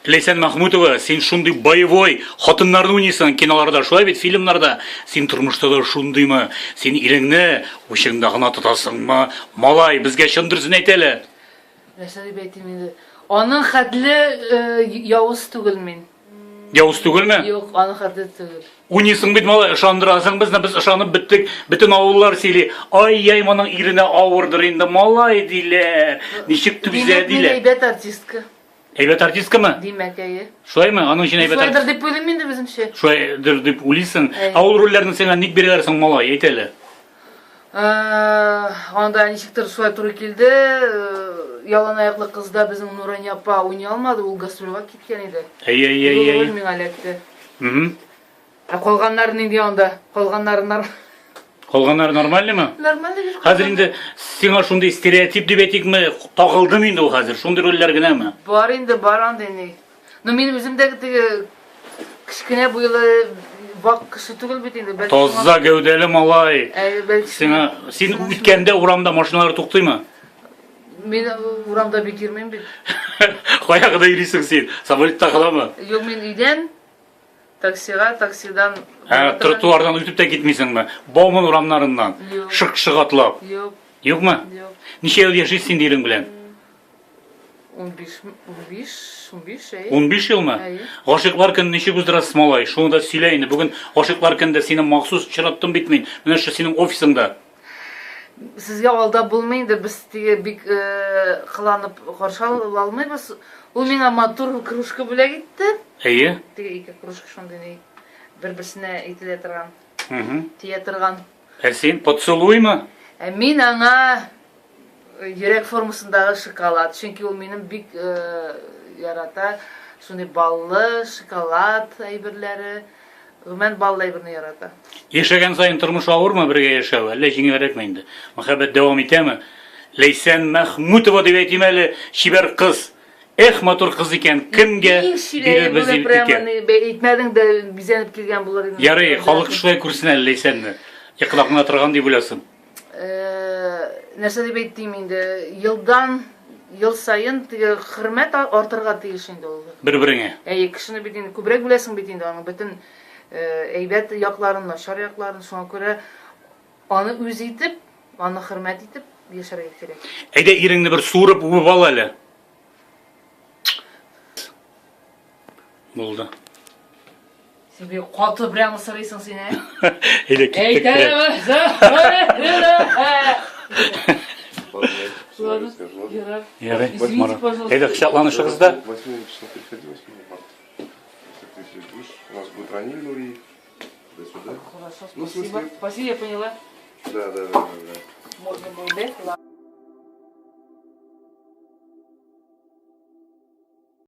Лейсан Махмутова, сен шундай боевой, хатыннарны уйнайсың киноларда, шулай бит фильмнарда. Сен тормышта да шундыймы? Сен иреңне ушыңда гына тотасыңмы? Малай, безгә чын дөресен әйт әле. Нәрсә дип әйтим инде? Аның хәтле явыз түгел мин. Явыз түгелме? Юк, аның хәтле түгел. Уйнайсың бит малай, ышандырасың безне, без ышанып биттек. Бөтен авыллар сөйли. Ай-яй, моның ирене авырдыр инде, малай диләр. Ничек түзә диләр? Әйбәт артистка. Әйбәт артисткамы? Димәк, әйе. Шулаймы? Аның өчен әйбәт артистка. Шулайдыр дип уйлыйм инде беземчә. Шулайдыр дип уйлыйсың. Авыл рольләрен сиңа ник бирәләр малай, әйт әле. Анда ничектер шулай туры килде. Ялан аяклы кызда безнең Нурания апа уйный алмады, ул гастрольгә киткән иде. Әй. Миңа эләкте. Калганнар нинди анда? Калганнар нормальмы? Нормально бит. Хәзер инде сиңа шундый стереотип дип әйтикме, тагылдым инде ул хәзер. Шундый рольләр генәме? Бар инде, бар анда ни. Но мин үземдәге теге кичкенә буйлы вак кеше түгел бит инде. Таза гәүдәле малай. Сиңа Син үткәндә урамда машиналар туктыймы? Мин урамда бик йөрмим бит. Каягыда йөрисең син? Самолетта каламы? Юк, мин өйдән таксига, таксидан Тротуардан үтеп тә китмисеңме? Бауман урамнарыннан. Шык-шык атлап. Юк. Юкмы? Юк. Ничә ел яшисең дирең белән? 15 15 елмы? Гашыклар көнне ничек уздырасыз малай? Шуны да сөйлә инде. Бүген гашыклар көндә сине махсус чираттым бит мин. Менә шу синең офисыңда. Сезгә алда булмый инде, без теге бик кыланып каршы алмыйбыз. Ул миңа матур кружка бүләк итте. Әйе. Теге ике кружка шундый бер-берсенә ителә торган. Тия торган. Син поцелуймы? Мин аңа йөрәк формасындагы шоколад, чөнки ул минем бик ярата. Шундый баллы шоколад әйберләре. Мен баллы әйберне ярата. Яшәгән саен тормыш авырмы бергә яшәү? Әллә җиңелрәкме инде? Мәхәббәт дәвам итәме? Лейсан Махмутова дип әйтим әле, чибәр кыз. Эх, матур кыз икән. Кемгә бирербез икән? Әйтмәдең дә бизәнеп килгән булыр инде. Ярый, халык шулай күрсен әле Лейсанны. Йоклакны торган дип уйласын. Нәрсә дип әйтим инде? Ел сайын теге хөрмәт артырга тиеш инде ул. Бер-береңә. Әйе, кешене бит инде күбрәк беләсең бит инде аның бөтен әйбәт якларын, начар якларын, шуңа күрә аны үз итеп, аны хөрмәт итеп яшәргә кирәк. Әйдә иреңне бер суырып үбеп ал әле. Булды. Син бик каты белән сорыйсың син, Әйдә киттек. Ярый, әйдә кычакланышыгыз да. 8 числа приходи, 8 марта. Если ты будешь, у нас будет Раниль Нури. До сюда. Хорошо, спасибо. Спасибо, я поняла. Да. Можно будет, ладно.